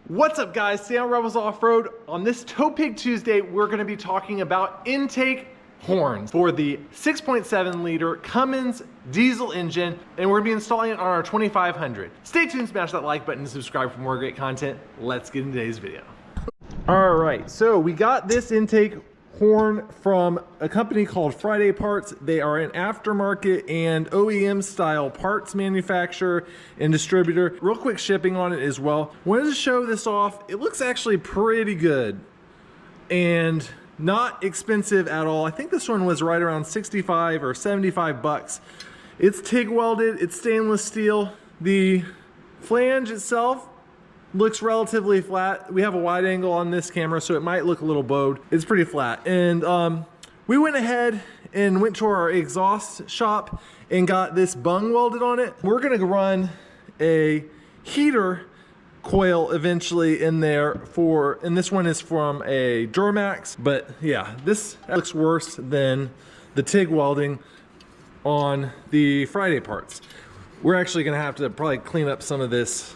What's up guys, Sam Rebels Off-Road. On this Toe Pig Tuesday, we're gonna be talking about intake horns for the 6.7 liter Cummins diesel engine, and we're gonna be installing it on our 2500. Stay tuned, smash that like button, and subscribe for more great content. Let's get into today's video. All right, so we got this intake horn from a company called Friday Parts. They are an aftermarket and OEM style parts manufacturer and distributor. Real quick shipping on it as well. Wanted to show this off. It looks actually pretty good and not expensive at all. I think this one was right around 65 or 75 bucks. It's TIG welded, it's stainless steel. The flange itself looks relatively flat. We have a wide angle on this camera, so it might look a little bowed. It's pretty flat. And we went ahead and went to our exhaust shop and got this bung welded on it. We're gonna run a heater coil eventually in there for, and this one is from a Duramax, but yeah, this looks worse than the TIG welding on the Friday Parts. We're actually gonna have to probably clean up some of this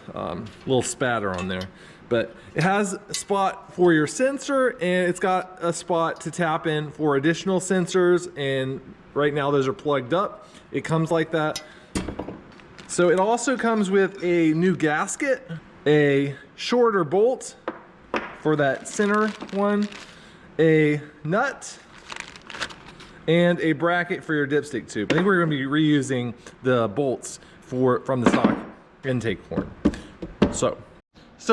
little spatter on there. But it has a spot for your sensor, and it's got a spot to tap in for additional sensors, and right now those are plugged up. It comes like that. So it also comes with a new gasket, a shorter bolt for that center one, a nut, and a bracket for your dipstick tube. I think we're gonna be reusing the bolts from the stock intake horn. So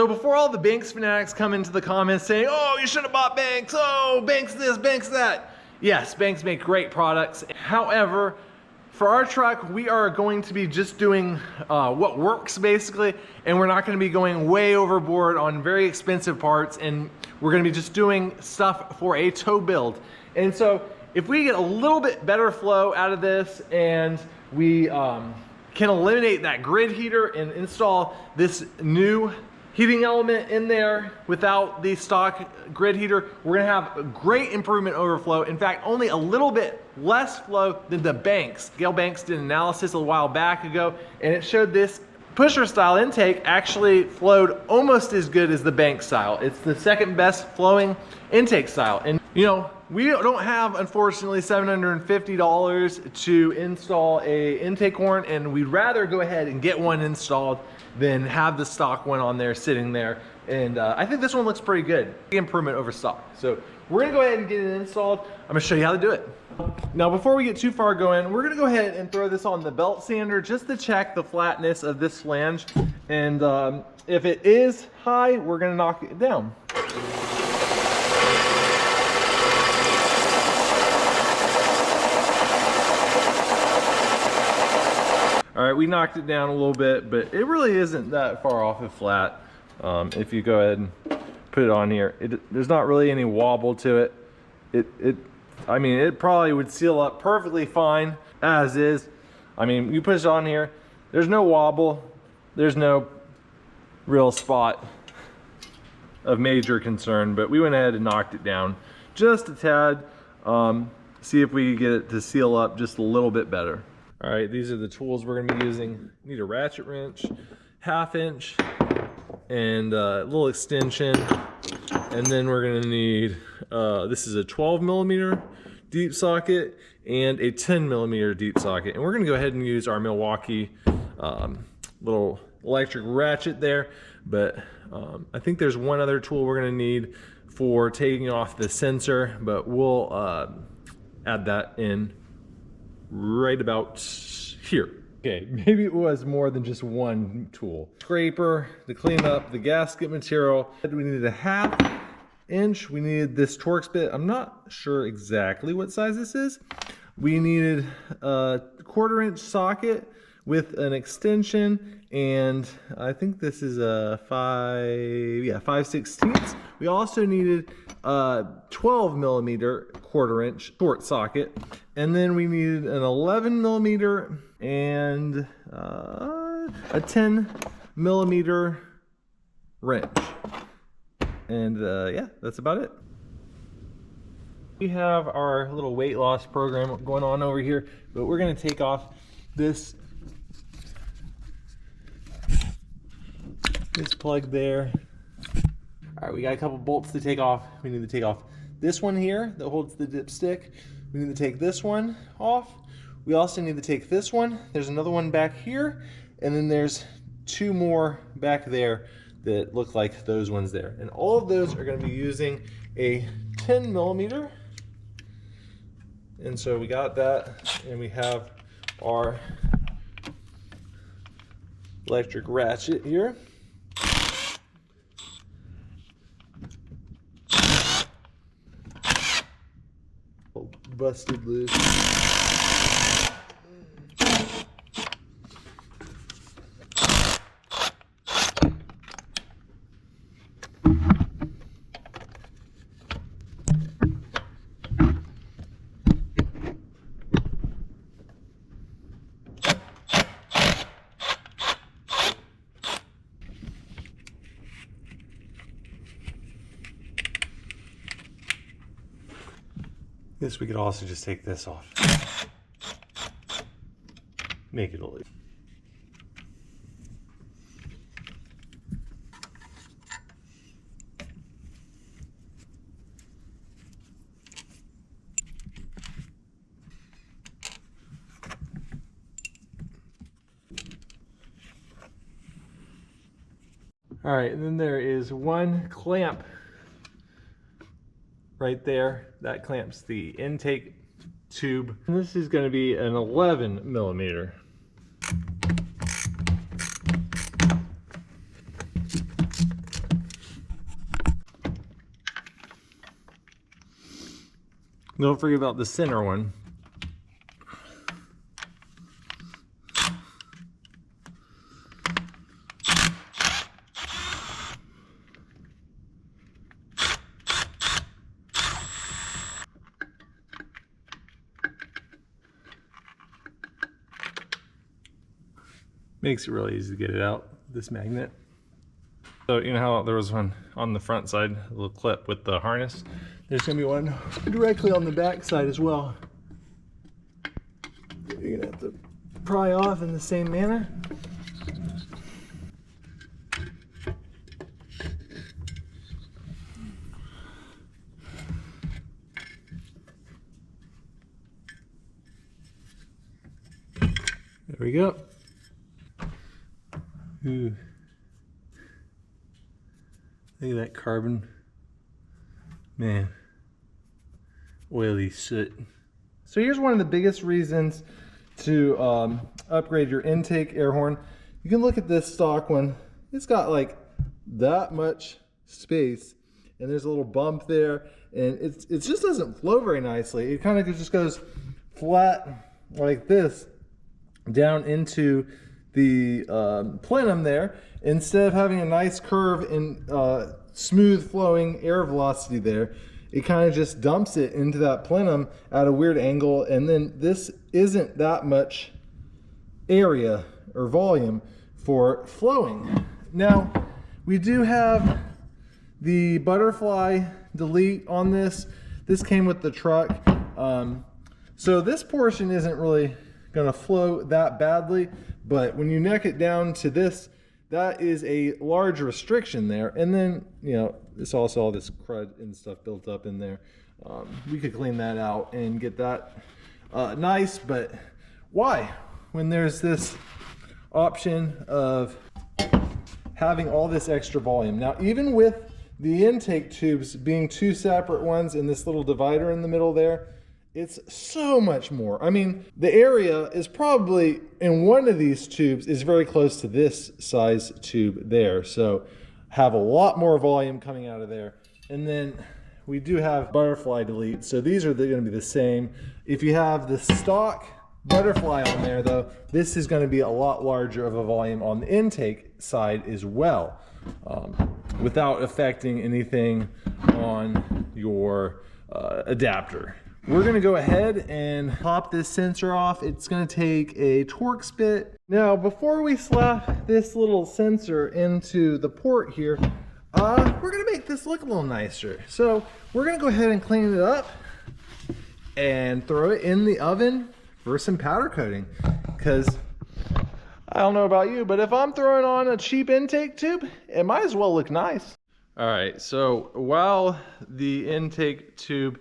before all the Banks fanatics come into the comments saying, oh, you should have bought Banks, oh, Banks this, Banks that. Yes, Banks make great products. However, for our truck, we are going to be just doing what works basically, and we're not gonna be going way overboard on very expensive parts, and we're gonna be just doing stuff for a tow build. And so if we get a little bit better flow out of this, and we can eliminate that grid heater and install this new heating element in there without the stock grid heater, we're gonna have a great improvement overflow. In fact, only a little bit less flow than the Banks. Gail Banks did an analysis a while back ago, and it showed this pusher style intake actually flowed almost as good as the Banks style. It's the second best flowing intake style. And you know, we don't have, unfortunately, $750 to install a intake horn, and we'd rather go ahead and get one installed than have the stock one on there sitting there. And I think this one looks pretty good. Improvement over stock. So we're gonna go ahead and get it installed. I'm gonna show you how to do it. Now, before we get too far going, we're gonna go ahead and throw this on the belt sander just to check the flatness of this flange. And if it is high, we're gonna knock it down. All right, we knocked it down a little bit, but it really isn't that far off of flat. If you go ahead and put it on here, there's not really any wobble to it. I mean, it probably would seal up perfectly fine as is. I mean, you put it on here, there's no wobble, there's no real spot of major concern, but we went ahead and knocked it down just a tad. See if we can get it to seal up just a little bit better. All right, these are the tools we're gonna be using. Need a ratchet wrench, 1/2 inch, and a little extension. And then we're gonna need, this is a 12 millimeter deep socket and a 10 millimeter deep socket. And we're gonna go ahead and use our Milwaukee little electric ratchet there. But I think there's one other tool we're gonna need for taking off the sensor, but we'll add that in right about here. Okay, maybe it was more than just one tool. Scraper to clean up the gasket material. We needed a 1/2 inch. We needed this Torx bit. I'm not sure exactly what size this is. We needed a 1/4 inch socket with an extension, and I think this is a 5/16. We also needed a 12 millimeter 1/4 inch short socket, and then we needed an 11 millimeter and a 10 millimeter wrench. And yeah, that's about it. We have our little weight loss program going on over here, but we're gonna take off this plug there, All right, we got a couple bolts to take off. We need to take off this one here that holds the dipstick. We need to take this one off. We also need to take this one. There's another one back here, and then there's 2 more back there that look like those ones there. And all of those are going to be using a 10 millimeter. And so we got that, and we have our electric ratchet here. Busted loose. Guess we could also just take this off. Make it a loop. All right, and then there is one clamp right there that clamps the intake tube. And this is going to be an 11 millimeter. Don't forget about the center one. Makes it really easy to get it out, this magnet. So you know how there was one on the front side, a little clip with the harness? There's gonna be one directly on the back side as well. You're gonna have to pry off in the same manner. There we go. Ooh. Look at that carbon. Man. Oily soot. So here's one of the biggest reasons to upgrade your intake air horn. You can look at this stock one. It's got like that much space, and there's a little bump there, and it just doesn't flow very nicely. It kind of just goes flat like this down into the plenum there, instead of having a nice curve and smooth flowing air velocity there. It kind of just dumps it into that plenum at a weird angle, and then this isn't that much area or volume for flowing. Now, we do have the butterfly delete on this. This came with the truck. So this portion isn't really gonna flow that badly, but when you neck it down to this, that is a large restriction there. And then, you know, it's also all this crud and stuff built up in there. We could clean that out and get that nice, but why? When there's this option of having all this extra volume. Now, even with the intake tubes being 2 separate ones and this little divider in the middle there, it's so much more. I mean, the area is probably, in one of these tubes, is very close to this size tube there. So have a lot more volume coming out of there. And then we do have butterfly delete. So these are going to be the same. If you have the stock butterfly on there though, this is going to be a lot larger of a volume on the intake side as well, without affecting anything on your adapter. We're gonna go ahead and pop this sensor off. It's gonna take a Torx bit. Now, before we slap this little sensor into the port here, we're gonna make this look a little nicer. So we're gonna go ahead and clean it up and throw it in the oven for some powder coating. Because I don't know about you, but if I'm throwing on a cheap intake tube, it might as well look nice. All right, so while the intake tube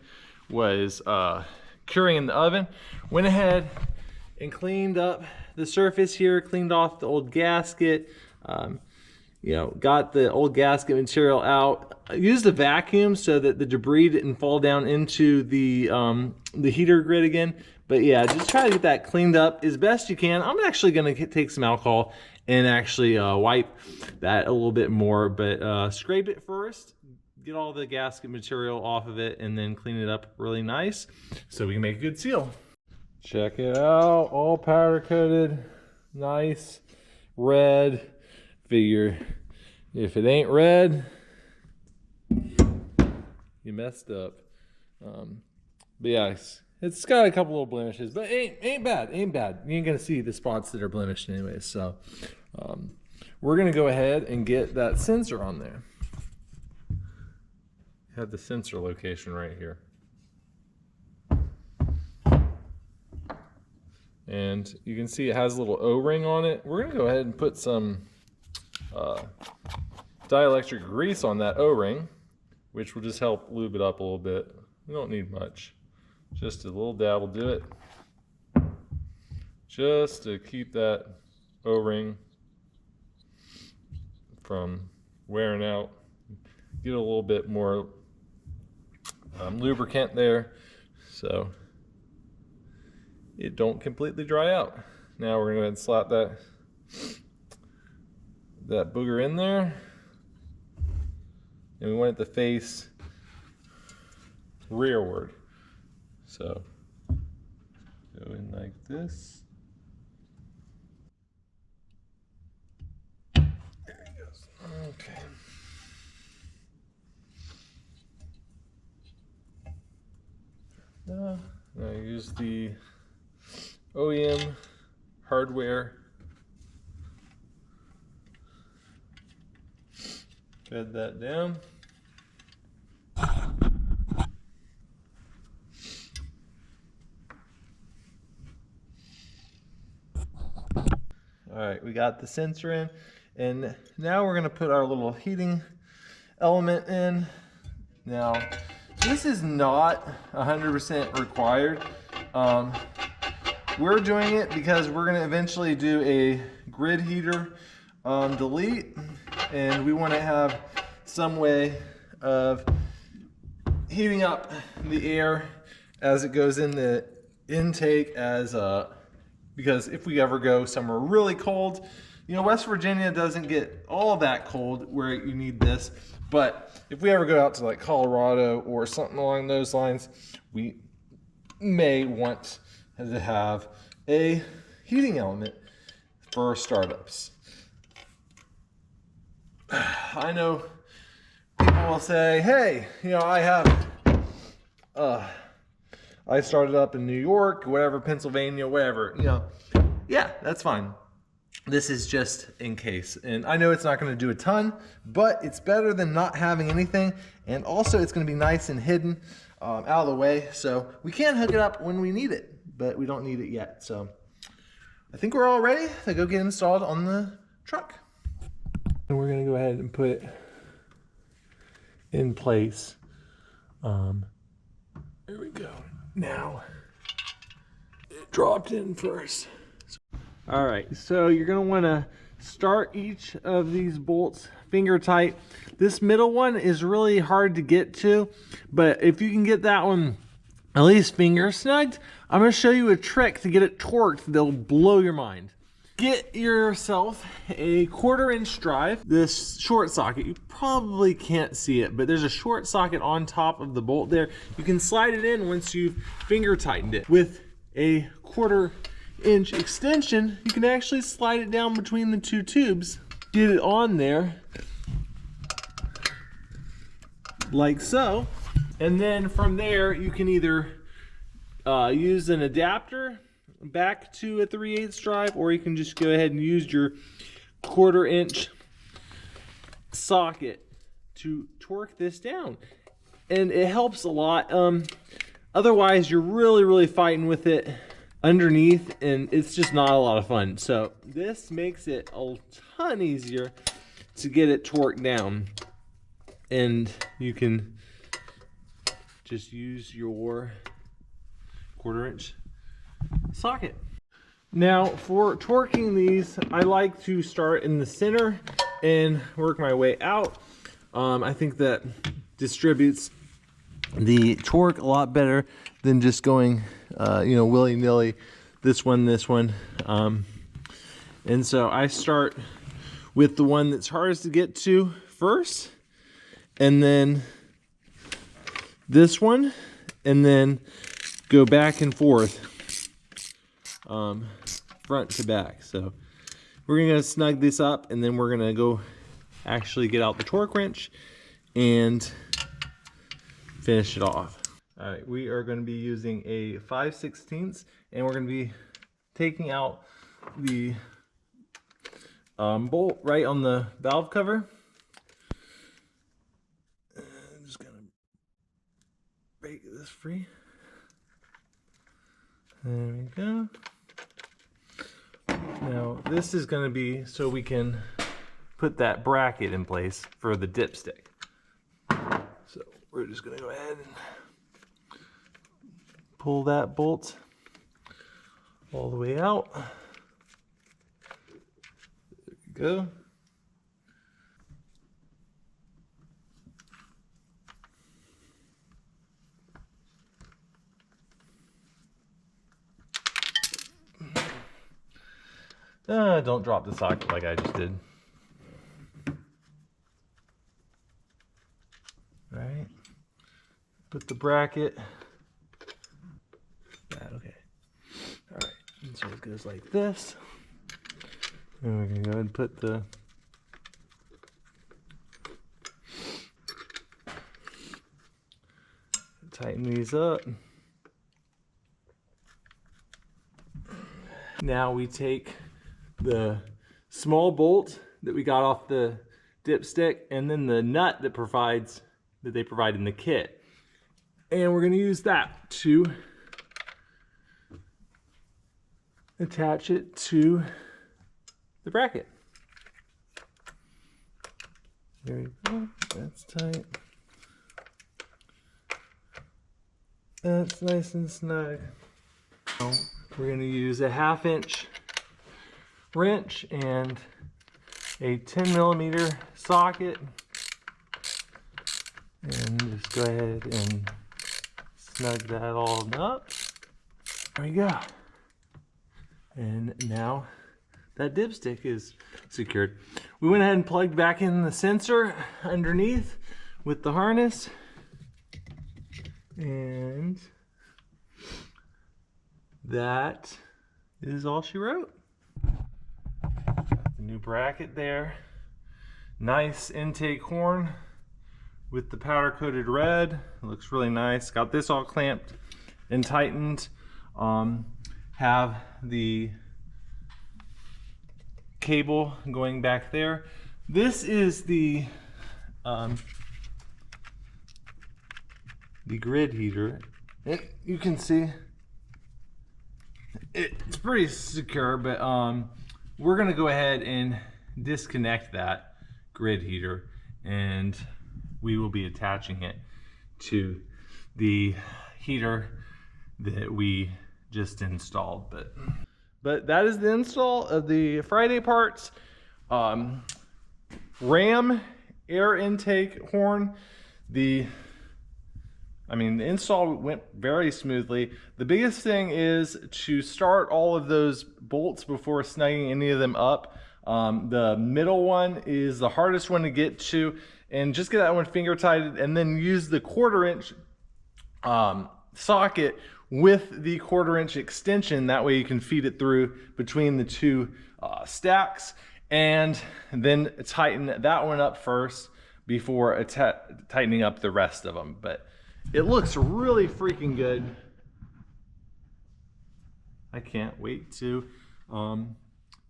was curing in the oven, went ahead and cleaned up the surface here, cleaned off the old gasket, you know, got the old gasket material out. I used a vacuum so that the debris didn't fall down into the heater grid again. But yeah, just try to get that cleaned up as best you can. I'm actually gonna take some alcohol and actually wipe that a little bit more, but scrape it first, get all the gasket material off of it, and then clean it up really nice so we can make a good seal. Check it out, all powder coated, nice, red. Figure if it ain't red, you messed up. But yeah, it's got a couple little blemishes, but ain't bad. You ain't gonna see the spots that are blemished anyway. So we're gonna go ahead and get that sensor on there. Have the sensor location right here. And you can see it has a little O-ring on it. We're gonna go ahead and put some dielectric grease on that O-ring, which will just help lube it up a little bit. We don't need much. Just a little dab will do it. Just to keep that O-ring from wearing out. Get a little bit more lubricant there so it don't completely dry out. Now we're gonna go ahead and slap that booger in there, and we want it to face rearward. So go in like this. There it goes. Okay. Now use the OEM hardware. Bed that down. All right, we got the sensor in, and now we're gonna put our little heating element in. Now, this is not 100% required. We're doing it because we're gonna eventually do a grid heater delete, and we want to have some way of heating up the air as it goes in the intake, because if we ever go somewhere really cold, you know, West Virginia doesn't get all that cold where you need this, but if we ever go out to like Colorado or something along those lines, we may want to have a heating element for startups. I know people will say, hey, you know, I started up in New York, whatever, Pennsylvania, whatever, you know, yeah, that's fine. This is just in case. And I know it's not going to do a ton, but it's better than not having anything. And also it's going to be nice and hidden out of the way. So we can hook it up when we need it, but we don't need it yet. So I think we're all ready to go get installed on the truck. And we're going to go ahead and put it in place. There we go. Now, it dropped in first. All right, so you're going to want to start each of these bolts finger tight. This middle one is really hard to get to, but if you can get that one at least finger snugged, I'm going to show you a trick to get it torqued that'll blow your mind. Get yourself a 1/4 inch drive, this short socket. You probably can't see it, but there's a short socket on top of the bolt there. You can slide it in once you've finger tightened it. With a 1/4 inch extension, you can actually slide it down between the two tubes. Get it on there, like so. And then from there, you can either use an adapter back to a 3/8 drive, or you can just go ahead and use your 1/4 inch socket to torque this down, and it helps a lot. Otherwise you're really fighting with it underneath, and it's just not a lot of fun. So this makes it a ton easier to get it torqued down. and you can just use your 1/4 inch socket. Now for torquing these, I like to start in the center and work my way out. I think that distributes the torque a lot better than just going willy-nilly, this one. And so I start with the one that's hardest to get to first, and then this one, and then go back and forth, front to back. So we're gonna snug this up, and then we're gonna go actually get out the torque wrench and finish it off. All right, we are going to be using a 5/16, and we're going to be taking out the bolt right on the valve cover. I'm just going to break this free. There we go. Now this is going to be so we can put that bracket in place for the dipstick. So we're just going to go ahead and pull that bolt all the way out. There we go. Don't drop the socket like I just did. Right. Put the bracket. Okay. All right. And so it goes like this. And we're gonna go ahead and put the tighten these up. Now we take the small bolt that we got off the dipstick, and then the nut that they provide in the kit, and we're going to use that to attach it to the bracket. There we go. That's tight. That's nice and snug. Now we're going to use a 1/2 inch wrench and a 10mm socket, and just go ahead and snug that all up. There we go. And now that dipstick is secured. We went ahead and plugged back in the sensor underneath with the harness, and that is all she wrote. Got the new bracket there. Nice intake horn with the powder coated red. It looks really nice. Got this all clamped and tightened. Have the cable going back there. This is the grid heater. You can see it's pretty secure, but we're gonna go ahead and disconnect that grid heater, and we will be attaching it to the heater that we just installed. But that is the install of the Friday parts. Ram air intake horn. The install went very smoothly. The biggest thing is to start all of those bolts before snugging any of them up. The middle one is the hardest one to get to, and just get that one finger tighted, and then use the 1/4 inch socket with the 1/4 inch extension. That way you can feed it through between the two stacks, and then tighten that one up first before tightening up the rest of them. But it looks really freaking good. I can't wait to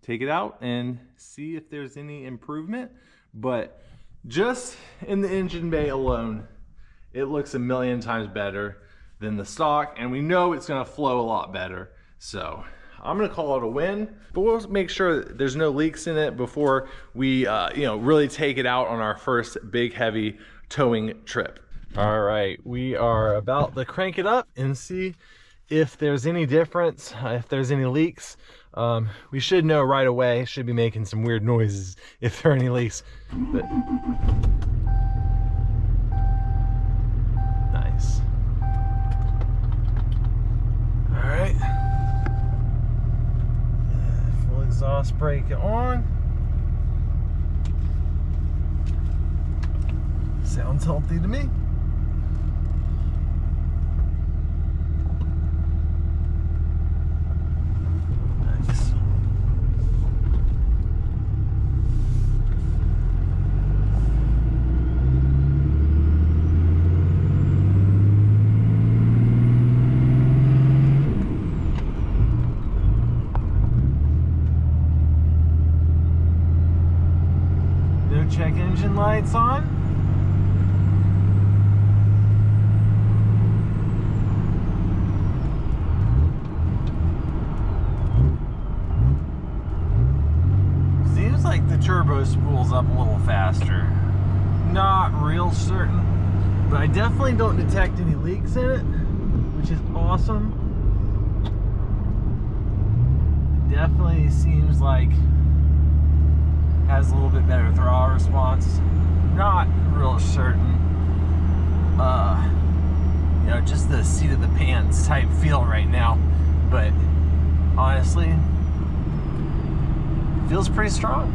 take it out and see if there's any improvement. But just in the engine bay alone, it looks a million times better than the stock, and we know it's going to flow a lot better. So I'm gonna call it a win, but we'll make sure that there's no leaks in it before we really take it out on our first big heavy towing trip. All right, we are about to crank it up and see if there's any difference, if there's any leaks. We should know right away. Should be making some weird noises if there are any leaks. But nice. All right. Full exhaust brake on. Sounds healthy to me. Nice. No check engine lights on. Like the turbo spools up a little faster. Not real certain, but I definitely don't detect any leaks in it, which is awesome. It definitely seems like has a little bit better throttle response. Not real certain. Just the seat of the pants type feel right now, but honestly, feels pretty strong.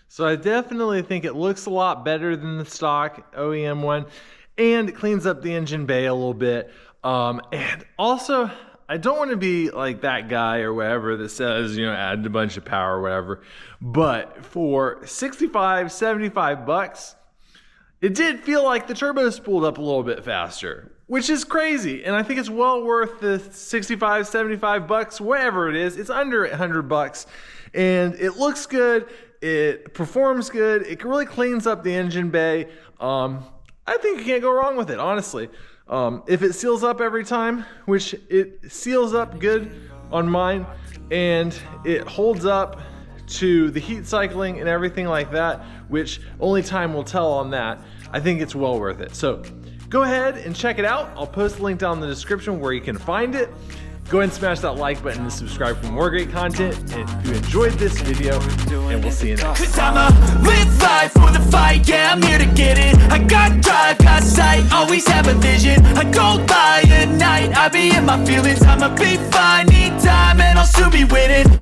So I definitely think it looks a lot better than the stock OEM one, and it cleans up the engine bay a little bit. And also, I don't want to be like that guy or whatever that says, add a bunch of power or whatever, but for 65, 75 bucks, it did feel like the turbo spooled up a little bit faster, which is crazy. And I think it's well worth the 65, 75 bucks, whatever it is. It's under 100 bucks and it looks good. It performs good. It really cleans up the engine bay. I think you can't go wrong with it, honestly. If it seals up every time, which it seals up good on mine, and it holds up to the heat cycling and everything like that, which only time will tell on that, I think it's well worth it. So go ahead and check it out. I'll post a link down in the description where you can find it. Go ahead and smash that like button and subscribe for more great content. And if you enjoyed this video, and we'll see you next. 'Cause I'ma live life for the fight, yeah, I'm here to get it. I got drive, got sight, always have a vision. I go by at night, I be in my feelings. I'ma be fine, need time, and I'll soon be winning.